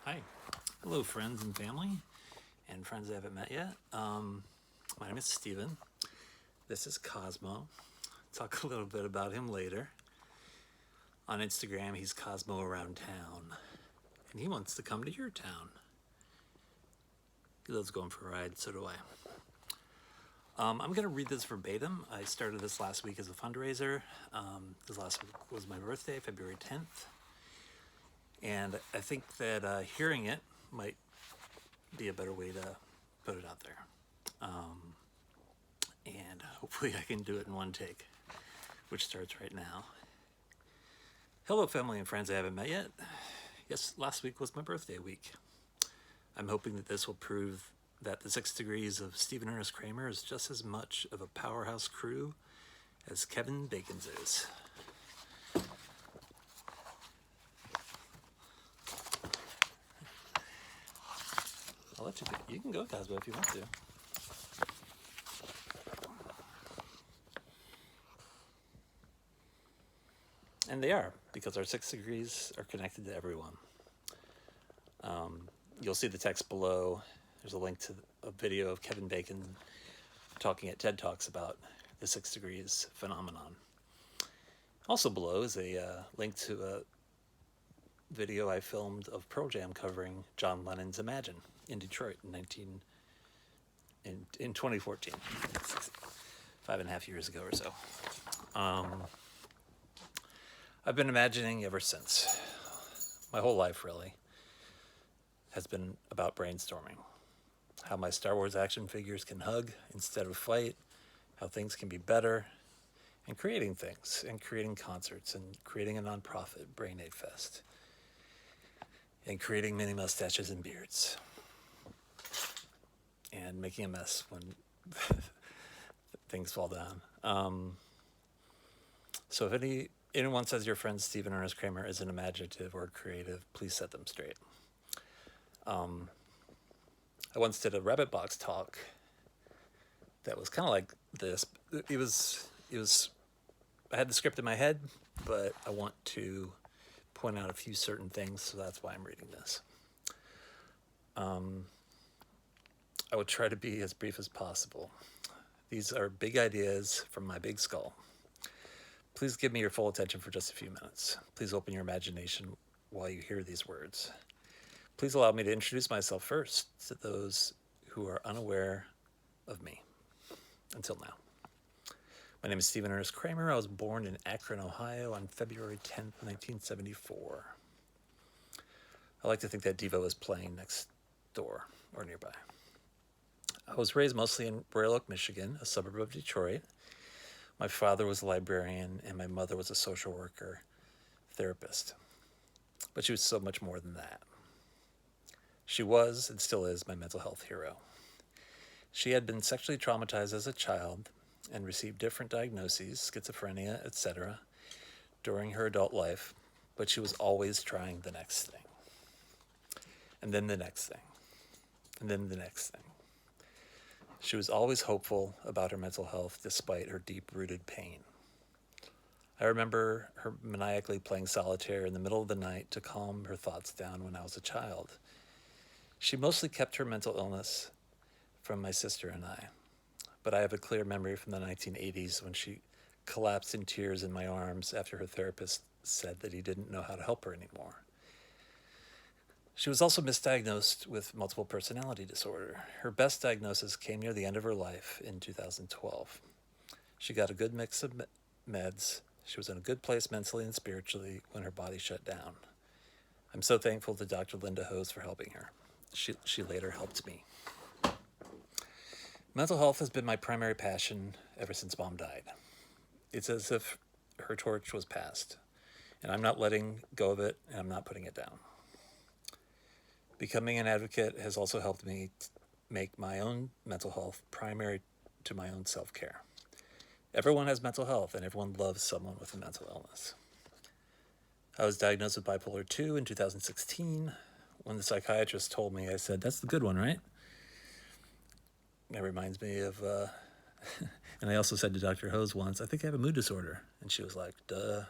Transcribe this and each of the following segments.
Hi. Hello, friends and family, and friends I haven't met yet. My name is Steven. This is Cosmo. Talk a little bit about him later. On Instagram, he's Cosmo Around Town, and he wants to come to your town. He loves going for a ride, so do I. I'm going to read this verbatim. I started this last week as a fundraiser. This last week was my birthday, February 10th. And I think that hearing it might be a better way to put it out there. And hopefully I can do it in one take, which starts right now. Hello, family and friends I haven't met yet. Yes, last week was my birthday week. I'm hoping that this will prove that the 6 Degrees of Stephen Ernest Kramer is just as much of a powerhouse crew as Kevin Bacon's is. I'll let you go. You can go, Cosmo, if you want to. And they are, because our 6 degrees are connected to everyone. You'll see the text below. There's a link to a video of Kevin Bacon talking at TED Talks about the 6 degrees phenomenon. Also below is a link to a video I filmed of Pearl Jam covering John Lennon's Imagine in Detroit in 2014, 5.5 years ago or so. I've been imagining ever since. My whole life, really, has been about brainstorming. How my Star Wars action figures can hug instead of fight, how things can be better, and creating things, and creating concerts, and creating a nonprofit, Brain Aid Fest, and creating mini mustaches and beards, and making a mess when things fall down. So if anyone says your friend Stephen Ernest Kramer isn't imaginative or creative, please set them straight. I once did a Rabbit Box talk that was kind of like this. I had the script in my head, but I want to point out a few certain things, so that's why I'm reading this. I would try to be as brief as possible. These are big ideas from my big skull. Please give me your full attention for just a few minutes. Please open your imagination while you hear these words. Please allow me to introduce myself first to those who are unaware of me until now. My name is Stephen Ernest Kramer. I was born in Akron, Ohio on February 10th, 1974. I like to think that Devo is playing next door or nearby. I was raised mostly in Royal Oak, Michigan, a suburb of Detroit. My father was a librarian and my mother was a social worker, therapist. But she was so much more than that. She was, and still is, my mental health hero. She had been sexually traumatized as a child and received different diagnoses, schizophrenia, etc., during her adult life, but she was always trying the next thing. And then the next thing. And then the next thing. She was always hopeful about her mental health despite her deep-rooted pain. I remember her maniacally playing solitaire in the middle of the night to calm her thoughts down when I was a child. She mostly kept her mental illness from my sister and I, but I have a clear memory from the 1980s when she collapsed in tears in my arms after her therapist said that he didn't know how to help her anymore. She was also misdiagnosed with multiple personality disorder. Her best diagnosis came near the end of her life in 2012. She got a good mix of meds. She was in a good place mentally and spiritually when her body shut down. I'm so thankful to Dr. Linda Hose for helping her. She later helped me. Mental health has been my primary passion ever since Mom died. It's as if her torch was passed, and I'm not letting go of it, and I'm not putting it down. Becoming an advocate has also helped me make my own mental health primary to my own self-care. Everyone has mental health, and everyone loves someone with a mental illness. I was diagnosed with bipolar 2 in 2016. When the psychiatrist told me, I said, "That's the good one, right?" That reminds me of, and I also said to Dr. Hose once, "I think I have a mood disorder." And she was like, "Duh."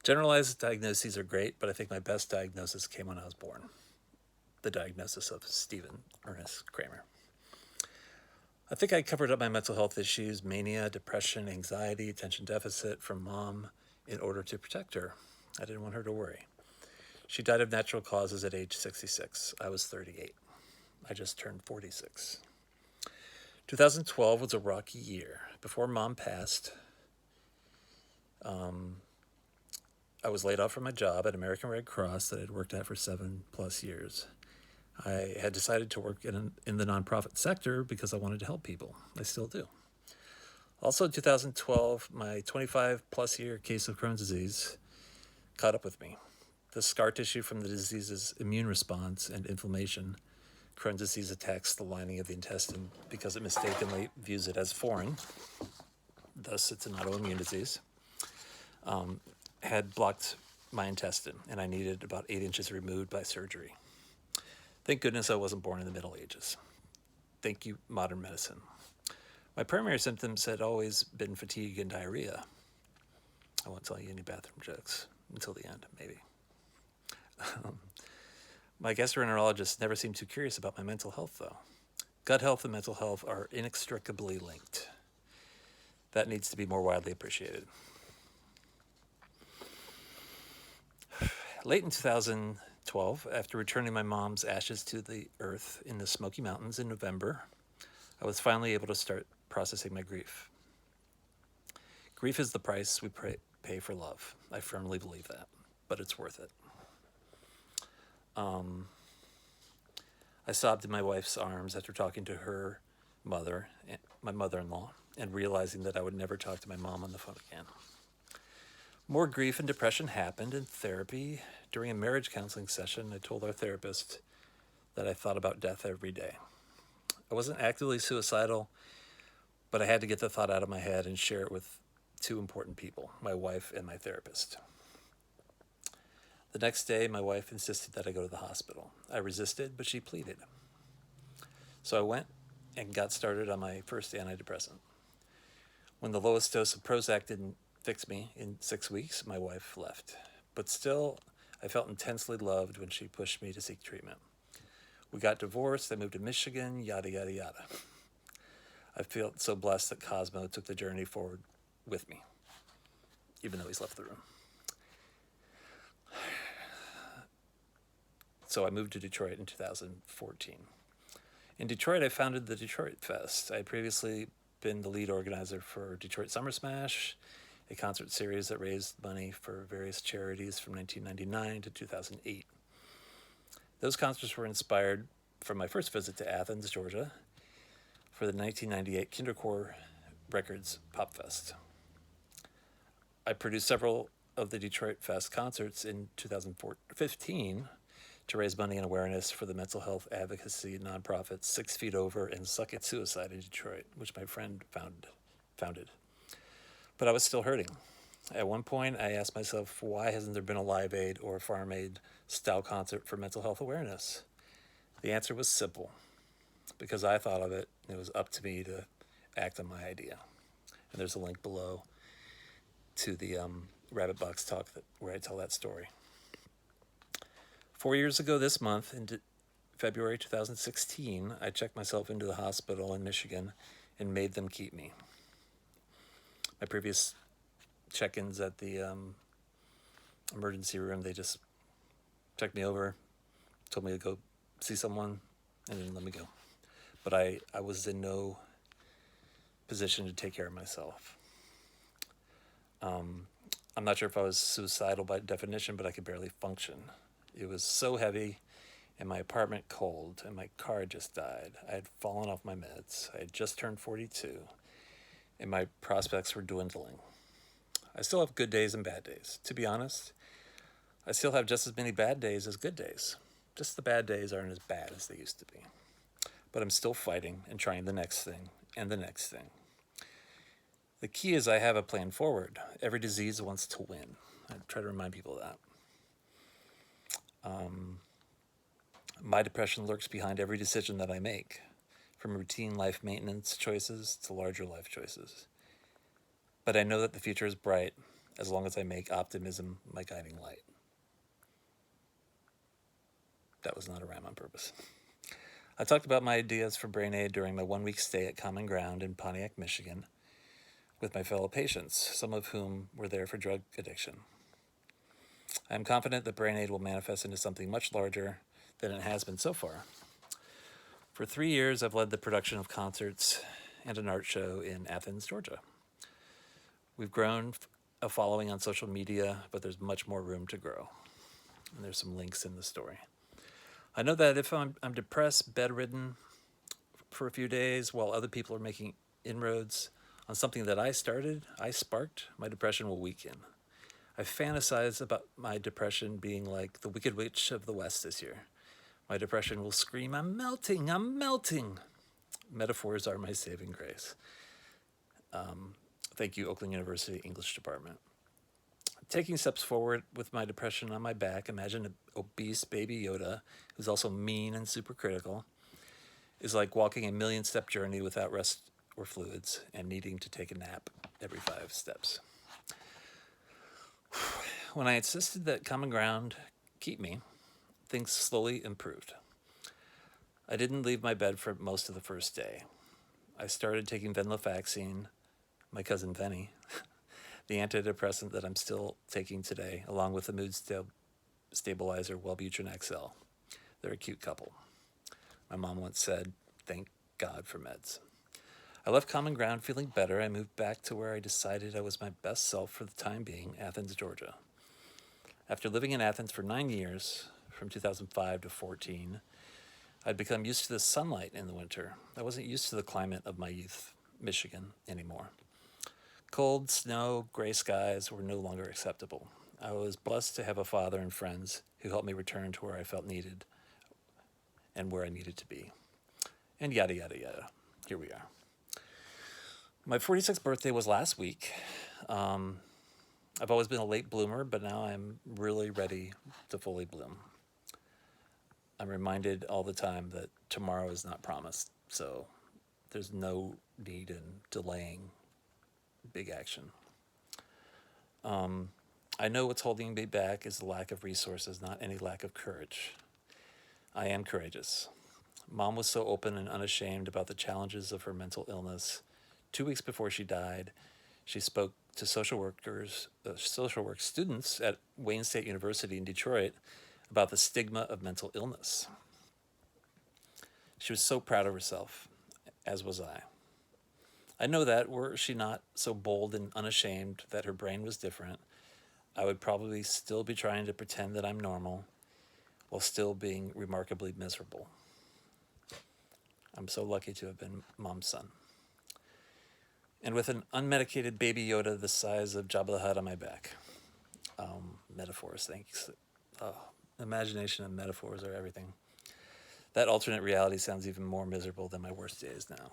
Generalized diagnoses are great, but I think my best diagnosis came when I was born. the diagnosis of Ernest Kramer. I think I covered up my mental health issues, mania, depression, anxiety, attention deficit from mom in order to protect her. I didn't want her to worry. She died of natural causes at age 66. I was 38. I just turned 46. 2012 was a rocky year. Before mom passed, I was laid off from my job at American Red Cross that I'd worked at for 7+ years. I had decided to work in the nonprofit sector because I wanted to help people. I still do. Also, in 2012, my 25+ year case of Crohn's disease caught up with me. The scar tissue from the disease's immune response and inflammation. Crohn's disease attacks the lining of the intestine because it mistakenly views it as foreign. Thus, it's an autoimmune disease. Had blocked my intestine, and I needed about 8 inches removed by surgery. Thank goodness I wasn't born in the Middle Ages. Thank you, modern medicine. My primary symptoms had always been fatigue and diarrhea. I won't tell you any bathroom jokes until the end, maybe. My gastroenterologist never seemed too curious about my mental health, though. Gut health and mental health are inextricably linked. That needs to be more widely appreciated. Late in 2012, after returning my mom's ashes to the earth in the Smoky Mountains in November, I was finally able to start processing my grief. Grief is the price we pay for love. I firmly believe that, but it's worth it. I sobbed in my wife's arms after talking to her mother, my mother-in-law, and realizing that I would never talk to my mom on the phone again. More grief and depression happened in therapy. During a marriage counseling session, I told our therapist that I thought about death every day. I wasn't actively suicidal, but I had to get the thought out of my head and share it with 2 important people, my wife and my therapist. The next day, my wife insisted that I go to the hospital. I resisted, but she pleaded. So I went and got started on my first antidepressant. When the lowest dose of Prozac didn't fix me in 6 weeks, my wife left. But still, I felt intensely loved when she pushed me to seek treatment. We got divorced, I moved to Michigan, yada, yada, yada. I feel so blessed that Cosmo took the journey forward with me, even though he's left the room. So I moved to Detroit in 2014. In Detroit, I founded the Detroit Fest. I had previously been the lead organizer for Detroit Summer Smash, a concert series that raised money for various charities from 1999 to 2008. Those concerts were inspired from my first visit to Athens, Georgia, for the 1998 Kindercore Records Pop Fest. I produced several of the Detroit Fest concerts in 2015 to raise money and awareness for the mental health advocacy nonprofits 6 Feet Over and Suck It Suicide in Detroit, which my friend founded. But I was still hurting. At one point, I asked myself, why hasn't there been a Live Aid or a Farm Aid style concert for mental health awareness? The answer was simple. Because I thought of it, it was up to me to act on my idea. And there's a link below to the Rabbit Box talk where I tell that story. 4 years ago this month, in February 2016, I checked myself into the hospital in Michigan and made them keep me. My previous check-ins at the emergency room, they just checked me over, told me to go see someone, and didn't let me go. But I was in no position to take care of myself. I'm not sure if I was suicidal by definition, but I could barely function. It was so heavy, and my apartment cold, and my car just died. I had fallen off my meds. I had just turned 42, and my prospects were dwindling. I still have good days and bad days. To be honest, I still have just as many bad days as good days. Just the bad days aren't as bad as they used to be. But I'm still fighting and trying the next thing and the next thing. The key is I have a plan forward. Every disease wants to win. I try to remind people of that. My depression lurks behind every decision that I make, from routine life maintenance choices to larger life choices. But I know that the future is bright as long as I make optimism my guiding light. That was not a rhyme on purpose. I talked about my ideas for Brain Aid during my 1 week stay at Common Ground in Pontiac, Michigan, with my fellow patients, some of whom were there for drug addiction. I am confident that Brain Aid will manifest into something much larger than it has been so far. For 3 years, I've led the production of concerts and an art show in Athens, Georgia. We've grown a following on social media, but there's much more room to grow. And there's some links in the story. I know that if I'm depressed, bedridden for a few days while other people are making inroads on something that I sparked, my depression will weaken. I fantasize about my depression being like the Wicked Witch of the West this year. My depression will scream, "I'm melting, I'm melting." Metaphors are my saving grace. Thank you, Oakland University English Department. Taking steps forward with my depression on my back, imagine an obese baby Yoda who's also mean and super critical, is like walking a 1,000,000-step journey without rest or fluids and needing to take a nap every 5 steps. When I insisted that Common Ground keep me, things slowly improved. I didn't leave my bed for most of the first day. I started taking venlafaxine, my cousin Venny, the antidepressant that I'm still taking today, along with the mood stabilizer Wellbutrin XL. They're a cute couple. My mom once said, "Thank God for meds." I left Common Ground feeling better. I moved back to where I decided I was my best self for the time being, Athens, Georgia. After living in Athens for 9 years, from 2005 to 14, I'd become used to the sunlight in the winter. I wasn't used to the climate of my youth, Michigan, anymore. Cold, snow, gray skies were no longer acceptable. I was blessed to have a father and friends who helped me return to where I felt needed and where I needed to be. And yada, yada, yada. Here we are. My 46th birthday was last week. I've always been a late bloomer, but now I'm really ready to fully bloom. I'm reminded all the time that tomorrow is not promised, so there's no need in delaying big action. I know what's holding me back is the lack of resources, not any lack of courage. I am courageous. Mom was so open and unashamed about the challenges of her mental illness. 2 weeks before she died, she spoke to social work students at Wayne State University in Detroit about the stigma of mental illness. She was so proud of herself, as was I. I know that were she not so bold and unashamed that her brain was different, I would probably still be trying to pretend that I'm normal while still being remarkably miserable. I'm so lucky to have been Mom's son. And with an unmedicated baby Yoda the size of Jabba the Hutt on my back. Metaphors, thanks. Imagination and metaphors are everything. That alternate reality sounds even more miserable than my worst days now.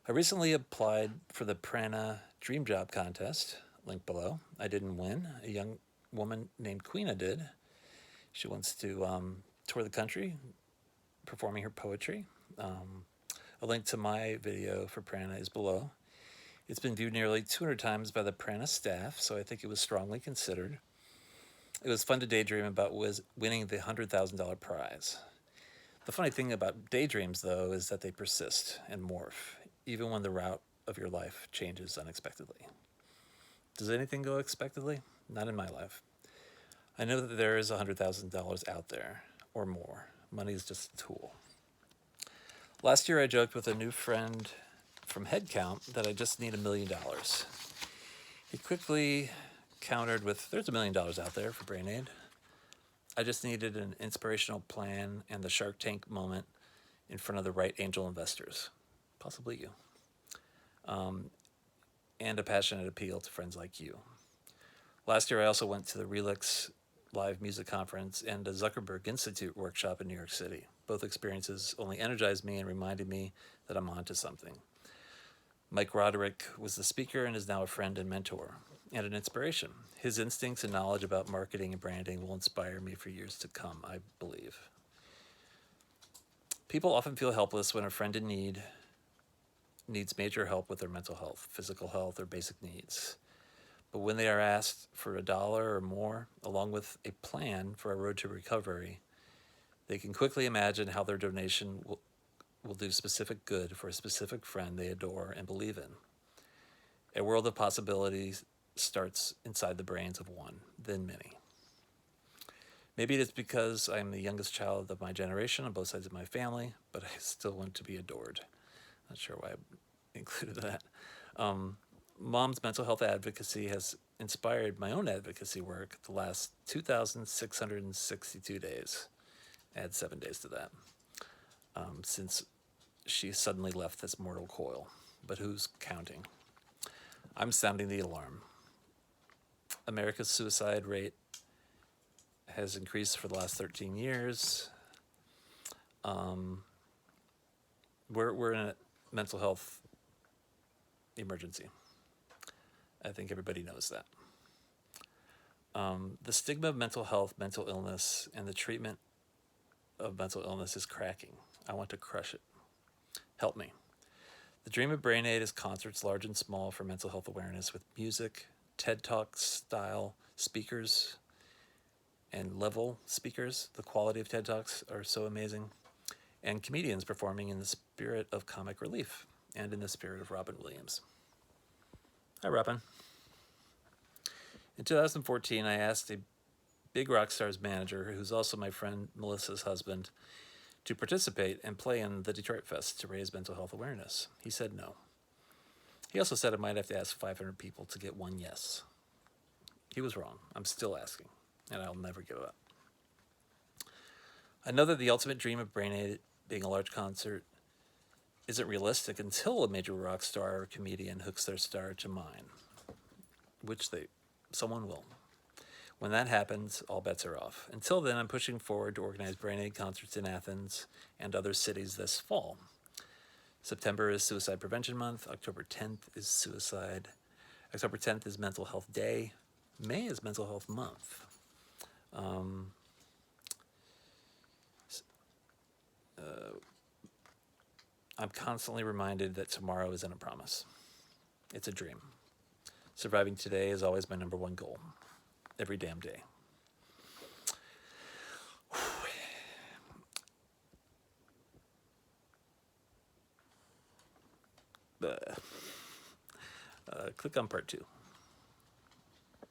I recently applied for the Prana Dream Job Contest, link below. I didn't win. A young woman named Queena did. She wants to tour the country performing her poetry. A link to my video for Prana is below. It's been viewed nearly 200 times by the Prana staff, so I think it was strongly considered. It was fun to daydream about winning the $100,000 prize. The funny thing about daydreams, though, is that they persist and morph, even when the route of your life changes unexpectedly. Does anything go expectedly? Not in my life. I know that there is $100,000 out there, or more. Money is just a tool. Last year I joked with a new friend from Headcount that I just need $1 million. He quickly countered with, "There's $1 million out there for Brain Aid." I just needed an inspirational plan and the Shark Tank moment in front of the right angel investors, possibly you, and a passionate appeal to friends like you. Last year I also went to the Relix Live Music Conference and a Zuckerberg Institute workshop in New York City. Both experiences only energized me and reminded me that I'm onto something. Mike Roderick was the speaker and is now a friend and mentor and an inspiration. His instincts and knowledge about marketing and branding will inspire me for years to come, I believe. People often feel helpless when a friend in need needs major help with their mental health, physical health, or basic needs. But when they are asked for $1 or more, along with a plan for a road to recovery, They can quickly imagine how their donation will do specific good for a specific friend they adore and believe in. A world of possibilities starts inside the brains of one, then many. Maybe it is because I'm the youngest child of my generation on both sides of my family, but I still want to be adored. Not sure why I included that. Mom's mental health advocacy has inspired my own advocacy work the last 2,662 days. Add 7 days to that, since she suddenly left this mortal coil. But who's counting? I'm sounding the alarm. America's suicide rate has increased for the last 13 years. We're in a mental health emergency. I think everybody knows that. The stigma of mental health, mental illness, and the treatment of mental illness is cracking. I want to crush it. Help me. The dream of Brain Aid is concerts large and small for mental health awareness with music, TED Talk style speakers, and level speakers. The quality of TED Talks are so amazing. And comedians performing in the spirit of comic relief and in the spirit of Robin Williams. Hi, Robin. In 2014, I asked a big rock star's manager, who's also my friend Melissa's husband, to participate and play in the Detroit Fest to raise mental health awareness. He said no. He also said I might have to ask 500 people to get one yes. He was wrong. I'm still asking, and I'll never give up. I know that the ultimate dream of Brain Aid being a large concert isn't realistic until a major rock star or comedian hooks their star to mine, which someone will. When that happens, all bets are off. Until then, I'm pushing forward to organize Brain Aid concerts in Athens and other cities this fall. September is Suicide Prevention Month. October 10th is October 10th is Mental Health Day. May is Mental Health Month. I'm constantly reminded that tomorrow isn't a promise. It's a dream. Surviving today is always my number one goal. Every damn day. Click on part 2.